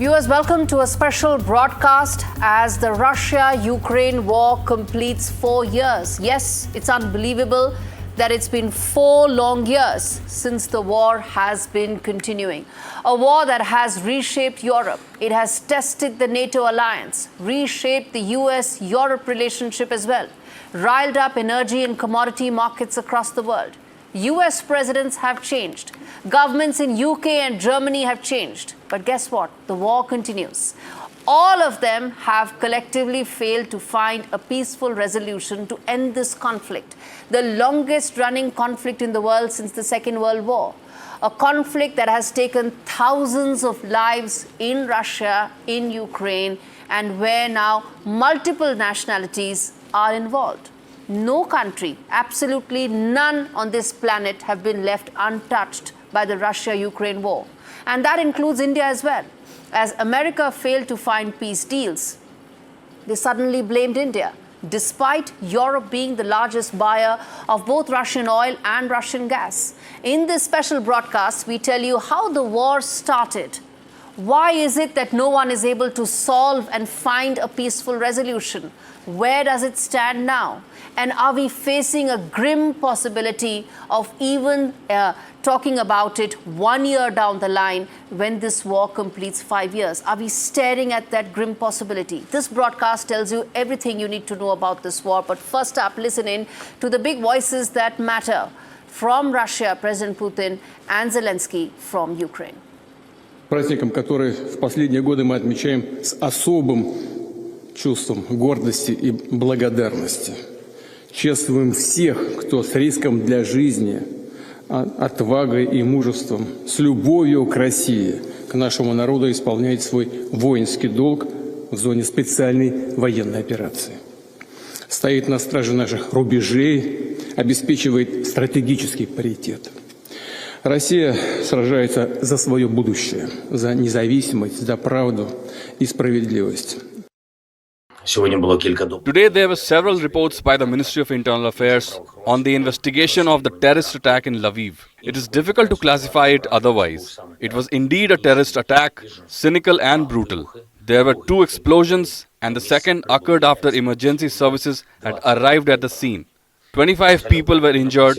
Viewers, welcome to a special broadcast as the Russia-Ukraine war completes 4 years. Yes, it's unbelievable that it's been 4 long years since the war has been continuing. A war that has reshaped Europe. It has tested the NATO alliance, reshaped the US-Europe relationship as well, riled up energy and commodity markets across the world. US presidents have changed. Governments in UK and Germany have changed. But guess what? The war continues. All of them have collectively failed to find a peaceful resolution to end this conflict, the longest running conflict in the world since the Second World War. A conflict that has taken thousands of lives in Russia, in Ukraine, and where now multiple nationalities are involved. No country, absolutely none on this planet have been left untouched by the Russia-Ukraine war. And that includes India as well. As America failed to find peace deals, they suddenly blamed India, despite Europe being the largest buyer of both Russian oil and Russian gas. In this special broadcast, we tell you how the war started. Why is it that no one is able to solve and find a peaceful resolution? Where does it stand now? And are we facing a grim possibility of even talking about it 1 year down the line when this war completes 5 years? Are we staring at that grim possibility? This broadcast tells you everything you need to know about this war. But first up, listen in to the big voices that matter. From Russia, President Putin, and Zelensky from Ukraine. Праздником, который в последние годы мы отмечаем с особым чувством гордости и благодарности. Чествуем всех, кто с риском для жизни, отвагой и мужеством, с любовью к России, к нашему народу исполняет свой воинский долг в зоне специальной военной операции. Стоит на страже наших рубежей, обеспечивает стратегический паритет. Россия сражается за свое будущее, за независимость, за правду и справедливость. Today there were several reports by the Ministry of Internal Affairs on the investigation of the terrorist attack in Lviv. It is difficult to classify it otherwise. It was indeed a terrorist attack, cynical and brutal. There were 2 explosions and the second occurred after emergency services had arrived at the scene. 25 people were injured.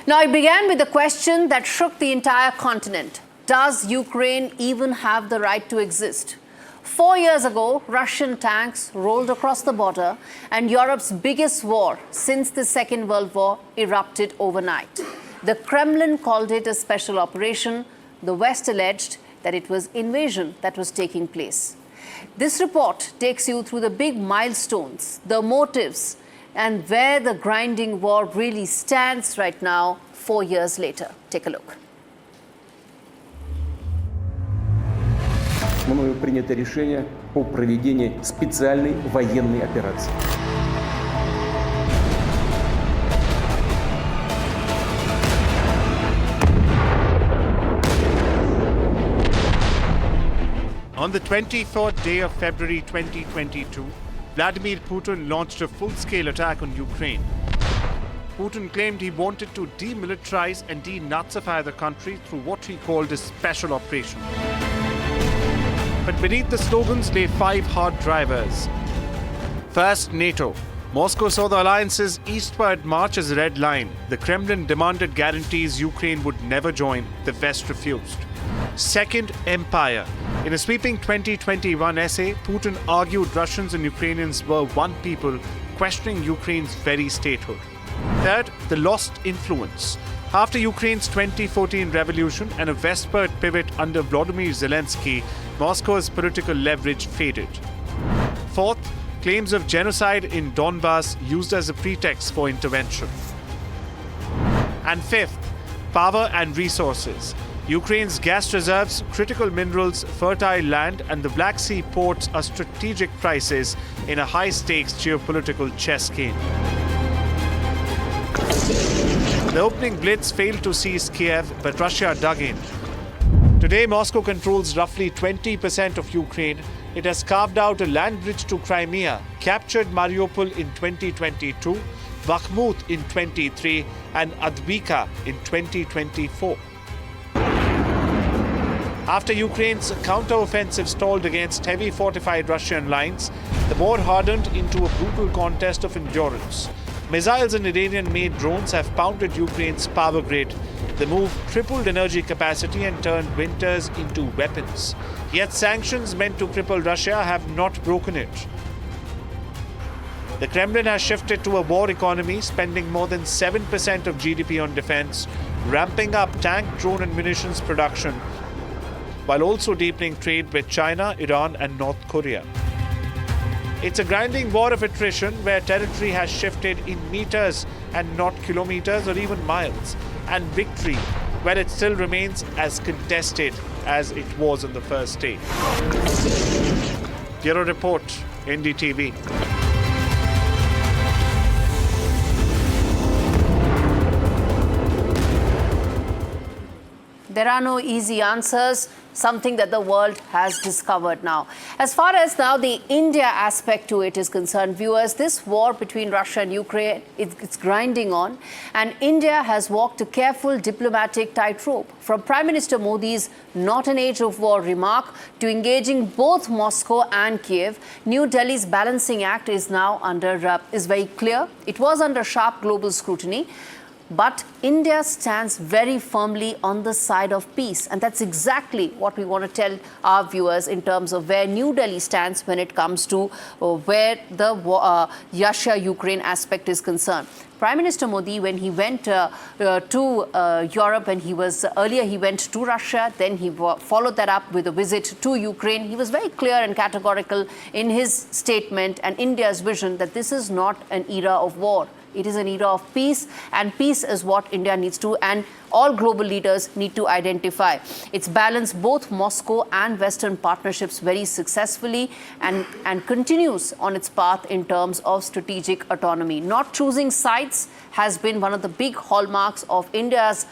Now, it began with a question that shook the entire continent. Does Ukraine even have the right to exist? 4 years ago, Russian tanks rolled across the border and Europe's biggest war since the Second World War erupted overnight. The Kremlin called it a special operation. The West alleged that it was invasion that was taking place. This report takes you through the big milestones, the motives, and where the grinding war really stands right now, 4 years later. Take a look. Мною принято решение о проведении специальной военной операции. On the 23rd day of February 2022, Vladimir Putin launched a full-scale attack on Ukraine. Putin claimed he wanted to demilitarize and denazify the country through what he called a special operation. But beneath the slogans lay 5 hard drivers. First, NATO. Moscow saw the alliance's eastward march as a red line. The Kremlin demanded guarantees Ukraine would never join. The West refused. Second, empire. In a sweeping 2021 essay, Putin argued Russians and Ukrainians were one people, questioning Ukraine's very statehood. Third, the lost influence. After Ukraine's 2014 revolution and a westward pivot under Volodymyr Zelensky, Moscow's political leverage faded. Fourth, claims of genocide in Donbass used as a pretext for intervention. And fifth, power and resources. Ukraine's gas reserves, critical minerals, fertile land, and the Black Sea ports are strategic prizes in a high-stakes geopolitical chess game. The opening blitz failed to seize Kiev, but Russia dug in. Today, Moscow controls roughly 20% of Ukraine. It has carved out a land bridge to Crimea, captured Mariupol in 2022, Bakhmut in 23, and Advika in 2024. After Ukraine's counter-offensive stalled against heavy fortified Russian lines, the war hardened into a brutal contest of endurance. Missiles and Iranian-made drones have pounded Ukraine's power grid. The move tripled energy capacity and turned winters into weapons. Yet sanctions meant to cripple Russia have not broken it. The Kremlin has shifted to a war economy, spending more than 7% of GDP on defense, ramping up tank, drone and munitions production, while also deepening trade with China, Iran and North Korea. It's a grinding war of attrition where territory has shifted in meters and not kilometers or even miles, and victory where it still remains as contested as it was on the first day. Bureau Report, NDTV. There are no easy answers, something that the world has discovered now. As far as now the India aspect to it is concerned, viewers, this war between Russia and Ukraine, it's grinding on, and India has walked a careful diplomatic tightrope. From Prime Minister Modi's "not an age of war" remark to engaging both Moscow and Kiev, New Delhi's balancing act is now is very clear. It was under sharp global scrutiny. But India stands very firmly on the side of peace. And that's exactly what we want to tell our viewers in terms of where New Delhi stands when it comes to where the Russia-Ukraine aspect is concerned. Prime Minister Modi, when he went to Europe, and earlier he went to Russia, then he followed that up with a visit to Ukraine. He was very clear and categorical in his statement and India's vision that this is not an era of war. It is an era of peace, and peace is what India needs to, and all global leaders need to identify. It's balanced both Moscow and Western partnerships very successfully and continues on its path in terms of strategic autonomy. Not choosing sides has been one of the big hallmarks of India's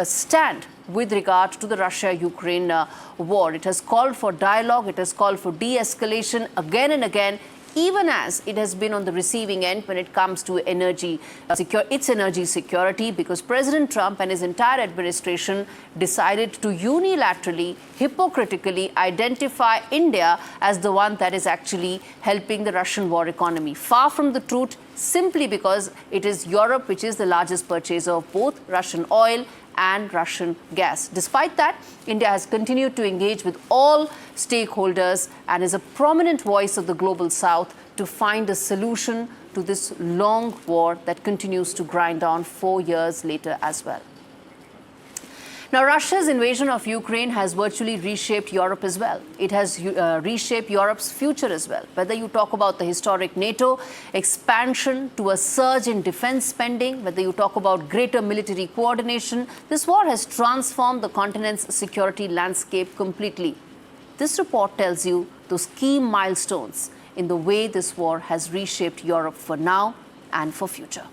stand with regard to the Russia-Ukraine war. It has called for dialogue, it has called for de-escalation again and again, even as it has been on the receiving end when it comes to its energy security, because President Trump and his entire administration decided to unilaterally, hypocritically identify India as the one that is actually helping the Russian war economy. Far from the truth, simply because it is Europe which is the largest purchaser of both Russian oil and Russian gas. Despite that, India has continued to engage with all stakeholders and is a prominent voice of the global south to find a solution to this long war that continues to grind on 4 years later as well. Now, Russia's invasion of Ukraine has virtually reshaped Europe as well. It has reshaped Europe's future as well. Whether you talk about the historic NATO expansion to a surge in defense spending, whether you talk about greater military coordination, this war has transformed the continent's security landscape completely. This report tells you those key milestones in the way this war has reshaped Europe for now and for future.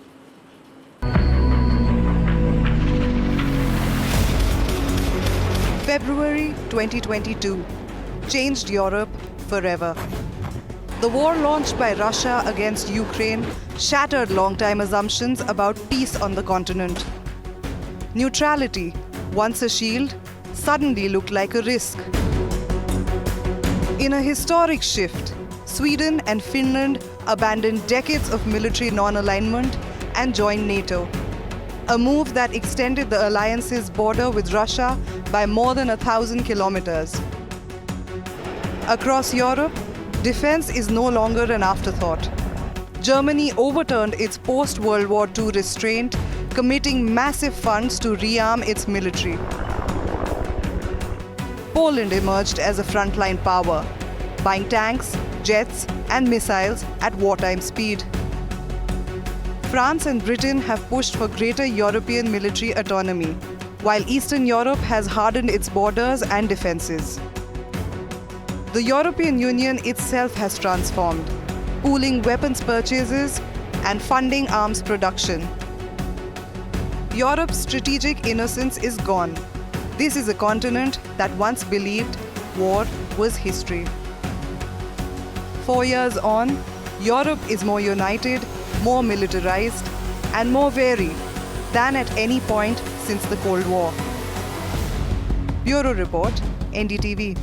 February 2022 changed Europe forever. The war launched by Russia against Ukraine shattered long-time assumptions about peace on the continent. Neutrality, once a shield, suddenly looked like a risk. In a historic shift, Sweden and Finland abandoned decades of military non-alignment and joined NATO. A move that extended the alliance's border with Russia by more than 1,000 kilometers. Across Europe, defense is no longer an afterthought. Germany overturned its post-World War II restraint, committing massive funds to rearm its military. Poland emerged as a frontline power, buying tanks, jets, and missiles at wartime speed. France and Britain have pushed for greater European military autonomy, while Eastern Europe has hardened its borders and defenses. The European Union itself has transformed, pooling weapons purchases and funding arms production. Europe's strategic innocence is gone. This is a continent that once believed war was history. 4 years on, Europe is more united, more militarized, and more wary than at any point since the Cold War. Bureau Report, NDTV.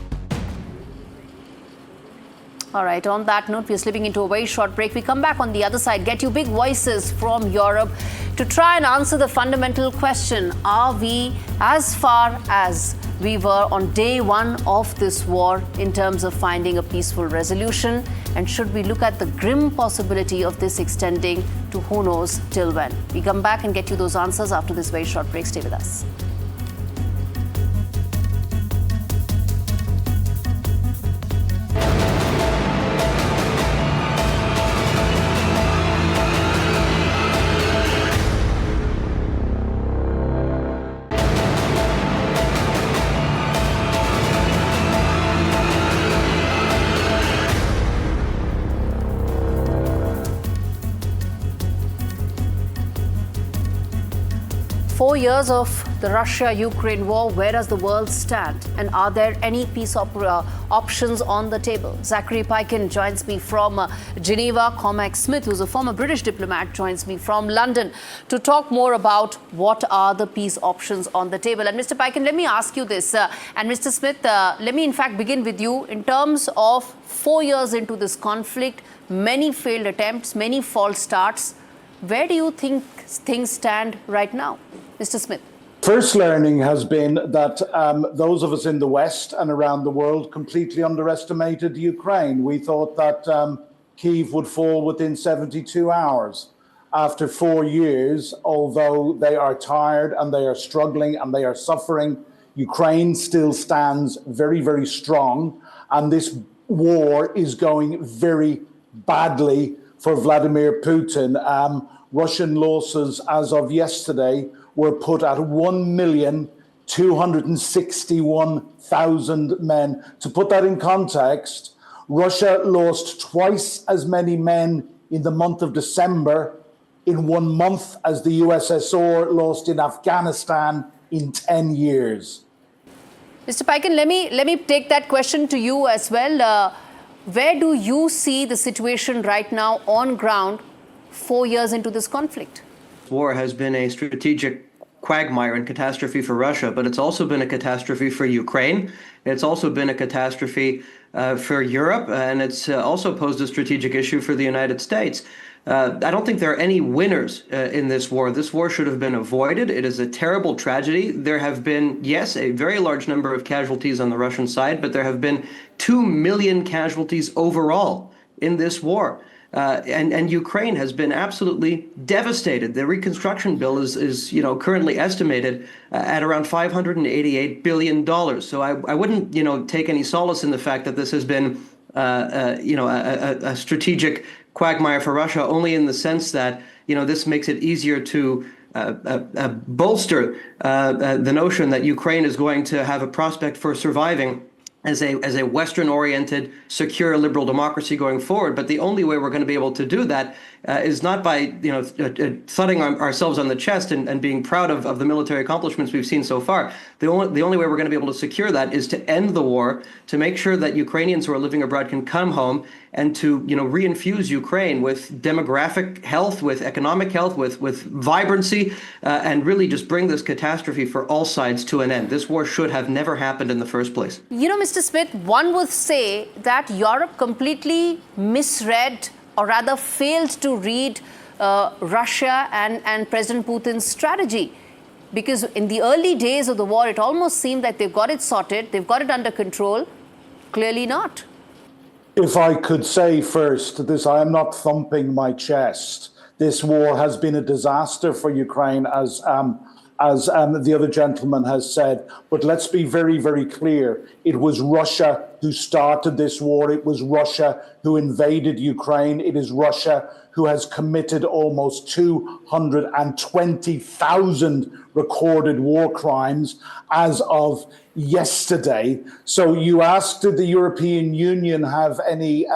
All right, on that note, we're slipping into a very short break. We come back on the other side, get you big voices from Europe to try and answer the fundamental question, are we as far as we were on day one of this war in terms of finding a peaceful resolution? And should we look at the grim possibility of this extending to who knows till when? We come back and get you those answers after this very short break. Stay with us. 4 years of the Russia-Ukraine war, where does the world stand? And are there any peace options on the table? Zachary Paikin joins me from Geneva. Cormac Smith, who's a former British diplomat, joins me from London to talk more about what are the peace options on the table. And Mr. Paikin, let me ask you this. And Mr. Smith, let me in fact begin with you. In terms of 4 years into this conflict, many failed attempts, many false starts. Where do you think things stand right now? Mr. Smith. First learning has been that those of us in the West and around the world completely underestimated Ukraine. We thought that Kyiv would fall within 72 hours. After 4 years, although they are tired and they are struggling and they are suffering, Ukraine still stands very, very strong. And this war is going very badly for Vladimir Putin. Russian losses as of yesterday were put at 1,261,000 men. To put that in context, Russia lost twice as many men in the month of December in 1 month as the USSR lost in Afghanistan in 10 years. Mr. Paikin, let me take that question to you as well. Where do you see the situation right now on ground 4 years into this conflict? War has been a strategic quagmire and catastrophe for Russia, but it's also been a catastrophe for Ukraine. It's also been a catastrophe for Europe, and it's also posed a strategic issue for the United States. I don't think there are any winners in this war. This war should have been avoided. It is a terrible tragedy. There have been, yes, a very large number of casualties on the Russian side, but there have been 2 million casualties overall in this war. And Ukraine has been absolutely devastated. The Reconstruction bill is currently estimated at around $588 billion. So I wouldn't, take any solace in the fact that this has been, a strategic quagmire for Russia, only in the sense that, this makes it easier to bolster the notion that Ukraine is going to have a prospect for surviving as a Western-oriented, secure, liberal democracy going forward. But the only way we're going to be able to do that is not by thudding ourselves on the chest and being proud of the military accomplishments we've seen so far. The only way we're going to be able to secure that is to end the war, to make sure that Ukrainians who are living abroad can come home, and to reinfuse Ukraine with demographic health, with economic health, with vibrancy, and really just bring this catastrophe for all sides to an end. This war should have never happened in the first place. Mr. Smith, one would say that Europe completely misread, or rather failed to read Russia and President Putin's strategy. Because in the early days of the war, it almost seemed that they've got it sorted, they've got it under control. Clearly not. If I could say first this, I am not thumping my chest. This war has been a disaster for Ukraine, as the other gentleman has said. But let's be very, very clear. It was Russia who started this war. It was Russia who invaded Ukraine. It is Russia who has committed almost 220,000 recorded war crimes as of yesterday. So you asked, did the European Union have any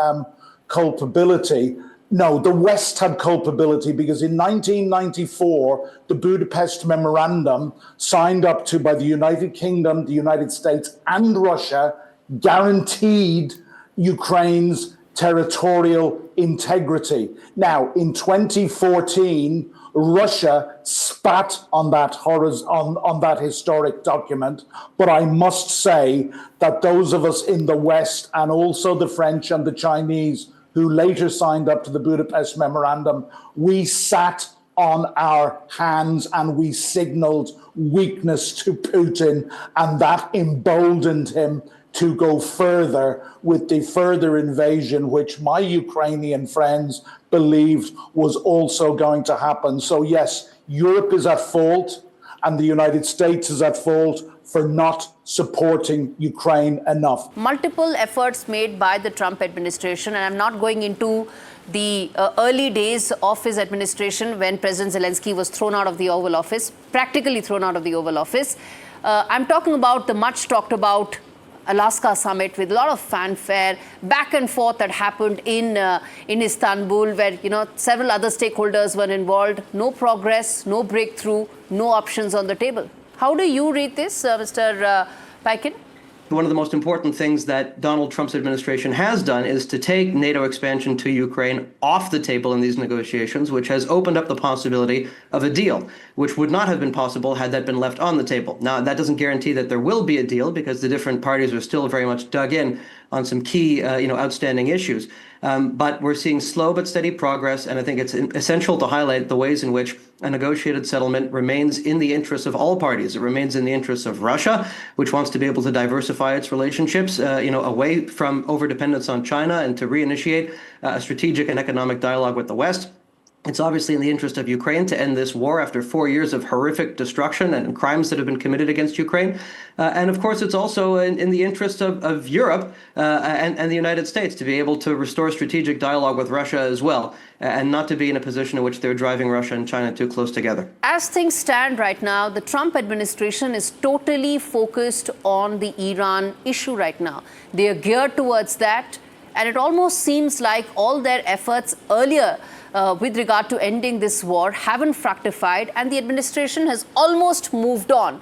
culpability? No, the West had culpability, because in 1994, the Budapest Memorandum, signed up to by the United Kingdom, the United States, and Russia, guaranteed Ukraine's territorial integrity. Now, in 2014, Russia spat on that historic document, but I must say that those of us in the West, and also the French and the Chinese who later signed up to the Budapest Memorandum, we sat on our hands and we signaled weakness to Putin, and that emboldened him to go further with the further invasion, which my Ukrainian friends believed was also going to happen. So yes, Europe is at fault and the United States is at fault for not supporting Ukraine enough. Multiple efforts made by the Trump administration, and I'm not going into the early days of his administration when President Zelensky was thrown out of the Oval Office, practically thrown out of the Oval Office. I'm talking about the much talked about Alaska summit with a lot of fanfare, back and forth that happened in Istanbul, where several other stakeholders were involved. No progress, no breakthrough, no options on the table. How do you read this, Mr. Paikin? One of the most important things that Donald Trump's administration has done is to take NATO expansion to Ukraine off the table in these negotiations, which has opened up the possibility of a deal, which would not have been possible had that been left on the table. Now, that doesn't guarantee that there will be a deal, because the different parties are still very much dug in on some key, outstanding issues. But we're seeing slow but steady progress, and I think it's essential to highlight the ways in which a negotiated settlement remains in the interests of all parties. It remains in the interests of Russia, which wants to be able to diversify its relationships, away from overdependence on China and to reinitiate a strategic and economic dialogue with the West. It's obviously in the interest of Ukraine to end this war after 4 years of horrific destruction and crimes that have been committed against Ukraine. And of course, it's also in the interest of Europe and the United States to be able to restore strategic dialogue with Russia as well, and not to be in a position in which they're driving Russia and China too close together. As things stand right now, the Trump administration is totally focused on the Iran issue right now. They are geared towards that, and it almost seems like all their efforts earlier with regard to ending this war haven't fructified, and the administration has almost moved on.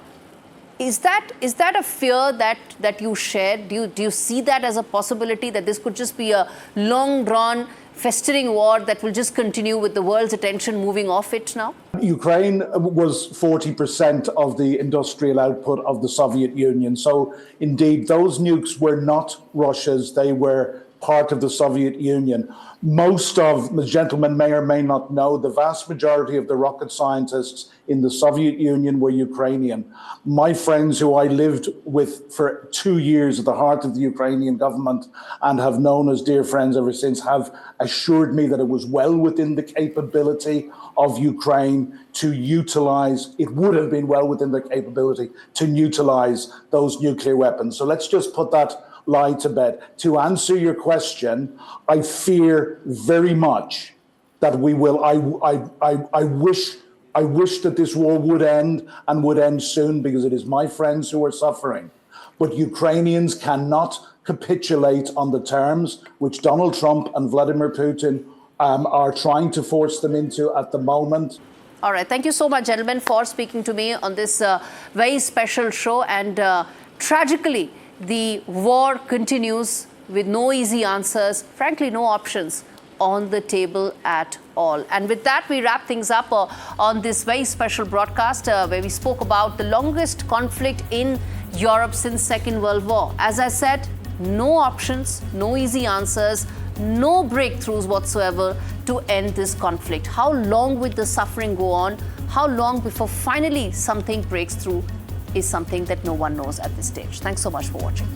Is that a fear that you share? Do you see that as a possibility, that this could just be a long-drawn, festering war that will just continue with the world's attention moving off it now? Ukraine was 40% of the industrial output of the Soviet Union. So indeed, those nukes were not Russia's. They were part of the Soviet Union. Most of, the gentleman may or may not know, the vast majority of the rocket scientists in the Soviet Union were Ukrainian. My friends, who I lived with for 2 years at the heart of the Ukrainian government and have known as dear friends ever since, have assured me that it was well within the capability of Ukraine to utilize, it would have been well within their capability to utilize those nuclear weapons. So let's just put that lie to bed. To answer your question, I fear very much that we will. I wish that this war would end, and would end soon, because it is my friends who are suffering. But Ukrainians cannot capitulate on the terms which Donald Trump and Vladimir Putin are trying to force them into at the moment. All right. Thank you so much, gentlemen, for speaking to me on this very special show. And tragically, the war continues with no easy answers, frankly, no options on the table at all. And with that, we wrap things up on this very special broadcast where we spoke about the longest conflict in Europe since Second World War. As I said, no options, no easy answers, no breakthroughs whatsoever to end this conflict. How long will the suffering go on? How long before finally something breaks through is something that no one knows at this stage. Thanks so much for watching.